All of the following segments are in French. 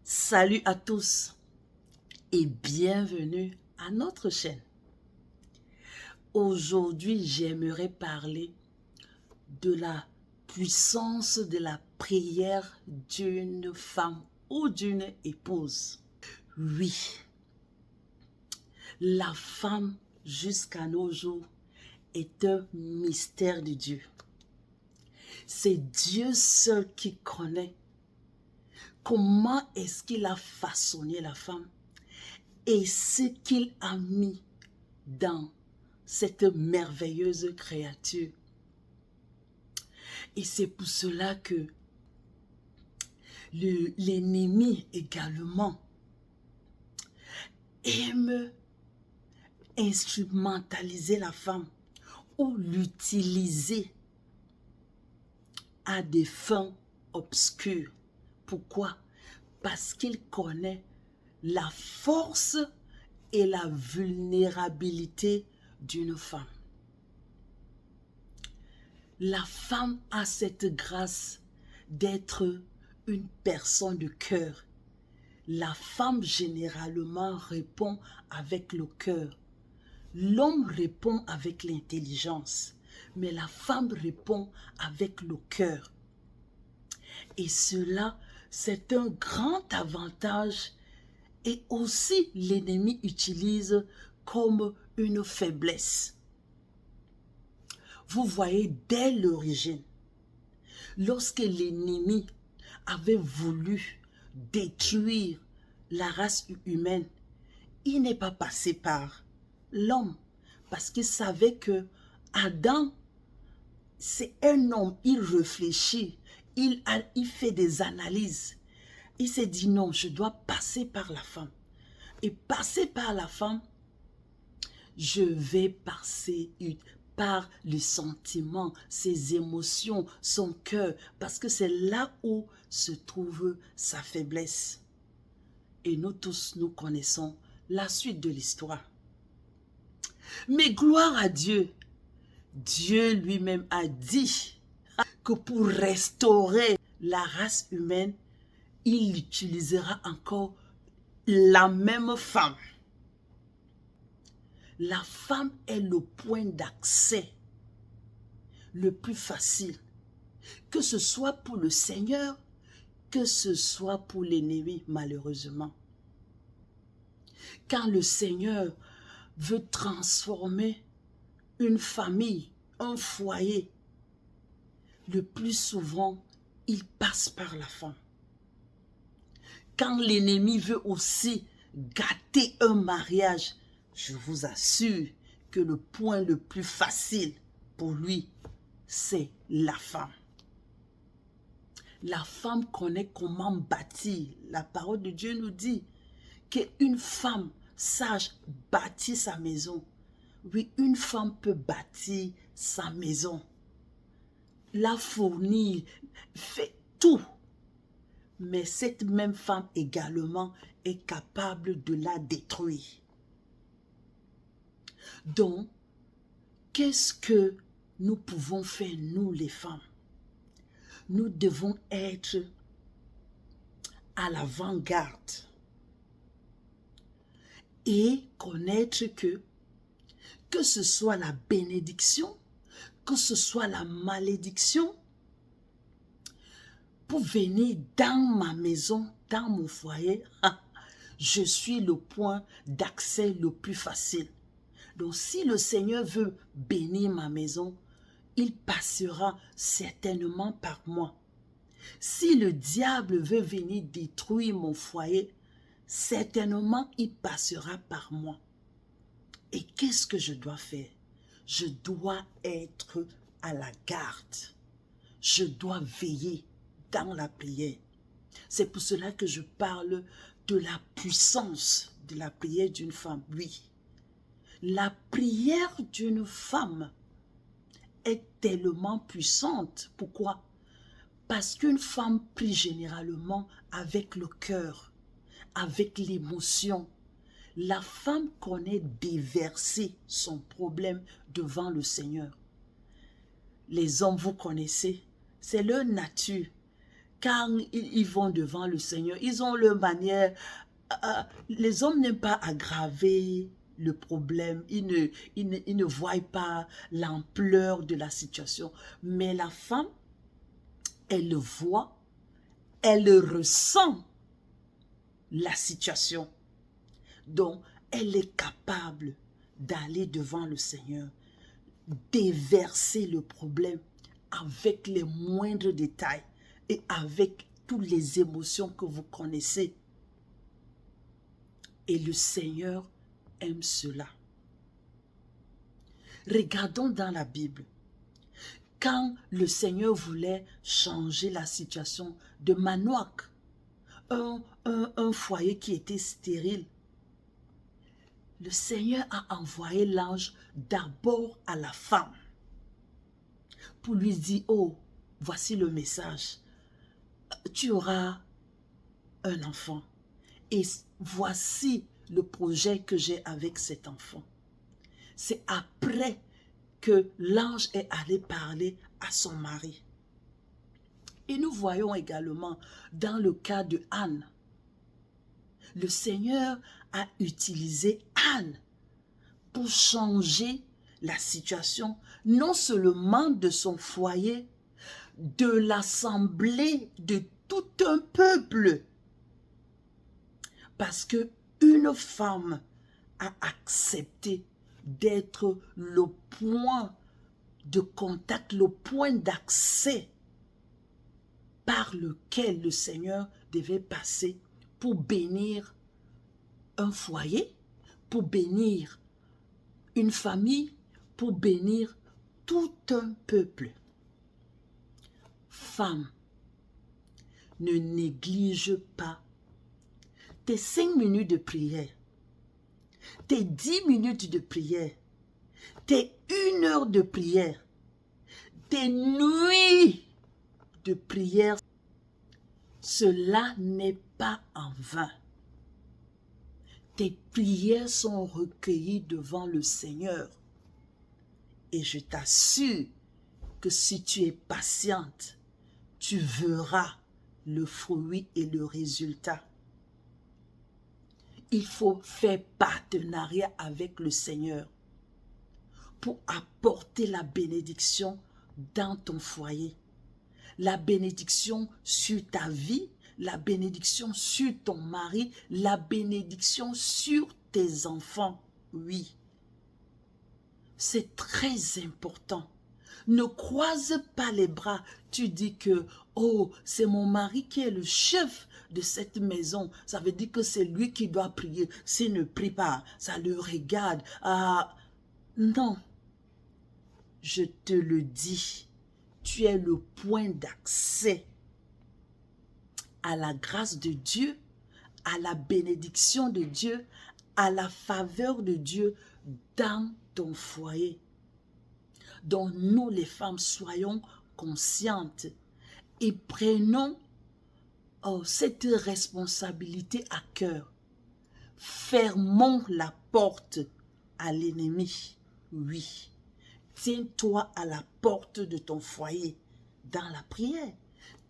Salut à tous et bienvenue à notre chaîne. Aujourd'hui, j'aimerais parler de la puissance de la prière d'une femme ou d'une épouse. Oui, la femme jusqu'à nos jours est un mystère de Dieu. C'est Dieu seul qui connaît comment est-ce qu'il a façonné la femme et ce qu'il a mis dans cette merveilleuse créature. Et c'est pour cela que l'ennemi également aime instrumentaliser la femme ou l'utiliser à des fins obscures. Pourquoi? Parce qu'il connaît la force et la vulnérabilité d'une femme. La femme a cette grâce d'être une personne de cœur. La femme généralement répond avec le cœur. L'homme répond avec l'intelligence, mais la femme répond avec le cœur. Et cela, c'est un grand avantage et aussi l'ennemi utilise comme une faiblesse. Vous voyez, dès l'origine, lorsque l'ennemi avait voulu détruire la race humaine, il n'est pas passé par l'homme parce qu'il savait que Adam, c'est un homme, il réfléchit, il fait des analyses. Il s'est dit non, je dois passer par la femme. Et passer par la femme, je vais passer par les sentiments, ses émotions, son cœur, parce que c'est là où se trouve sa faiblesse. Et nous tous, nous connaissons la suite de l'histoire. Mais gloire à Dieu, Dieu lui-même a dit que pour restaurer la race humaine, il utilisera encore la même femme. La femme est le point d'accès le plus facile, que ce soit pour le Seigneur, que ce soit pour l'ennemi, malheureusement. Quand le Seigneur veut transformer une famille, un foyer, le plus souvent, il passe par la femme. Quand l'ennemi veut aussi gâter un mariage, je vous assure que le point le plus facile pour lui, c'est la femme. La femme connaît comment bâtir. La parole de Dieu nous dit qu'une femme sage bâtit sa maison. Oui, une femme peut bâtir sa maison, la fournir, fait tout. Mais cette même femme également est capable de la détruire. Donc, qu'est-ce que nous pouvons faire, nous les femmes? Nous devons être à l'avant-garde et connaître que ce soit la bénédiction, que ce soit la malédiction, pour venir dans ma maison, dans mon foyer, je suis le point d'accès le plus facile. Donc si le Seigneur veut bénir ma maison, il passera certainement par moi. Si le diable veut venir détruire mon foyer, certainement il passera par moi. Et qu'est-ce que je dois faire? Je dois être à la garde. Je dois veiller dans la prière. C'est pour cela que je parle de la puissance de la prière d'une femme. Oui, la prière d'une femme est tellement puissante. Pourquoi? Parce qu'une femme prie généralement avec le cœur, avec l'émotion. La femme connaît déverser son problème devant le Seigneur. Les hommes, vous connaissez, c'est leur nature. quand ils vont devant le Seigneur, ils ont leur manière. Les hommes n'aiment pas aggraver le problème. Ils ne voient pas l'ampleur de la situation. Mais la femme, elle le voit, elle ressent la situation. Donc, elle est capable d'aller devant le Seigneur, déverser le problème avec les moindres détails et avec toutes les émotions que vous connaissez. Et le Seigneur aime cela. Regardons dans la Bible. Quand le Seigneur voulait changer la situation de Manoach, un foyer qui était stérile, le Seigneur a envoyé l'ange d'abord à la femme pour lui dire, oh, voici le message, tu auras un enfant et voici le projet que j'ai avec cet enfant. C'est après que l'ange est allé parler à son mari. Et nous voyons également dans le cas de Anne, le Seigneur a utilisé Anne pour changer la situation, non seulement de son foyer, de l'assemblée de tout un peuple. Parce que une femme a accepté d'être le point de contact, le point d'accès par lequel le Seigneur devait passer pour bénir un foyer, pour bénir une famille, pour bénir tout un peuple. Femme, ne néglige pas tes 5 minutes de prière, tes 10 minutes de prière, tes 1 heure de prière, tes nuits de prière. Cela n'est pas en vain. Tes prières sont recueillies devant le Seigneur. Et je t'assure que si tu es patiente, tu verras le fruit et le résultat. Il faut faire partenariat avec le Seigneur pour apporter la bénédiction dans ton foyer. La bénédiction sur ta vie, la bénédiction sur ton mari, la bénédiction sur tes enfants. Oui, c'est très important. Ne croise pas les bras. Tu dis que, oh, c'est mon mari qui est le chef de cette maison. Ça veut dire que c'est lui qui doit prier. S'il ne prie pas, ça le regarde. Ah, non. Je te le dis, tu es le point d'accès à la grâce de Dieu, à la bénédiction de Dieu, à la faveur de Dieu dans ton foyer. Donc nous les femmes, soyons conscientes et prenons cette responsabilité à cœur. Fermons la porte à l'ennemi, oui. Tiens-toi à la porte de ton foyer dans la prière.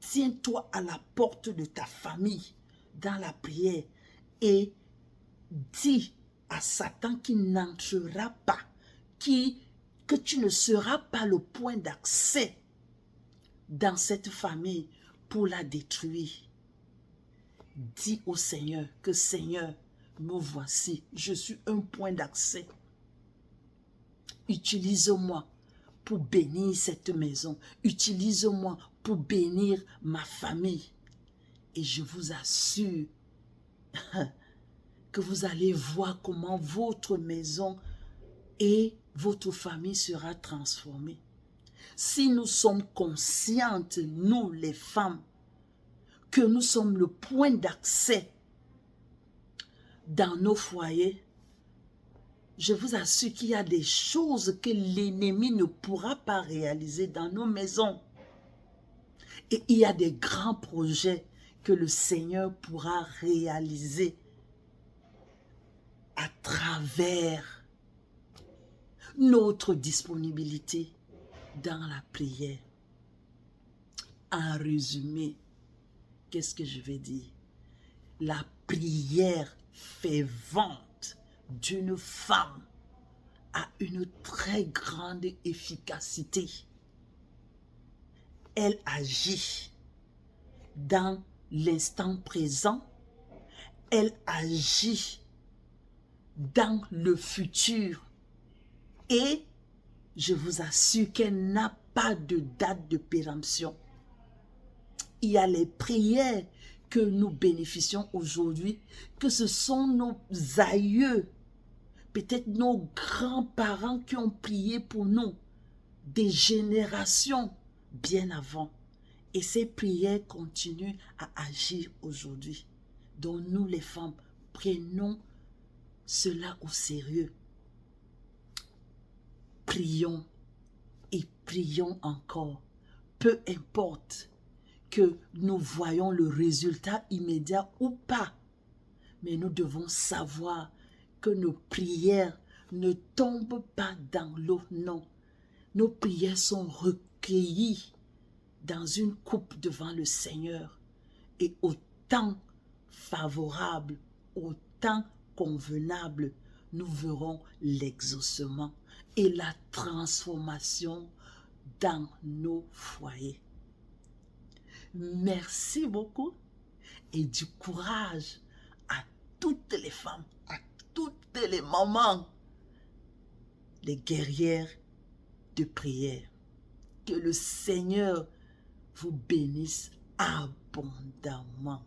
Tiens-toi à la porte de ta famille dans la prière et dis à Satan qu'il n'entrera pas, que tu ne seras pas le point d'accès dans cette famille pour la détruire. Dis au Seigneur que Seigneur, me voici, je suis un point d'accès. Utilise-moi pour bénir cette maison. Utilise-moi pour bénir ma famille. Et je vous assure que vous allez voir comment votre maison et votre famille sera transformée. Si nous sommes conscientes, nous les femmes, que nous sommes le point d'accès dans nos foyers, je vous assure qu'il y a des choses que l'ennemi ne pourra pas réaliser dans nos maisons. Et il y a des grands projets que le Seigneur pourra réaliser à travers notre disponibilité dans la prière. En résumé, qu'est-ce que je vais dire? La prière fervente d'une femme a une très grande efficacité. Elle agit dans l'instant présent, elle agit dans le futur et je vous assure qu'elle n'a pas de date de péremption. Il y a les prières que nous bénéficions aujourd'hui, que ce sont nos aïeux, peut-être nos grands-parents qui ont prié pour nous, des générations bien avant. Et ces prières continuent à agir aujourd'hui. Donc nous les femmes, prenons cela au sérieux. Prions et prions encore. Peu importe que nous voyons le résultat immédiat ou pas. Mais nous devons savoir que nos prières ne tombent pas dans l'eau, non. Nos prières sont recueillies dans une coupe devant le Seigneur. Et au temps favorable, au temps convenable, nous verrons l'exaucement et la transformation dans nos foyers. Merci beaucoup et du courage à toutes les femmes, à toutes les mamans, les guerrières de prière. Que le Seigneur vous bénisse abondamment.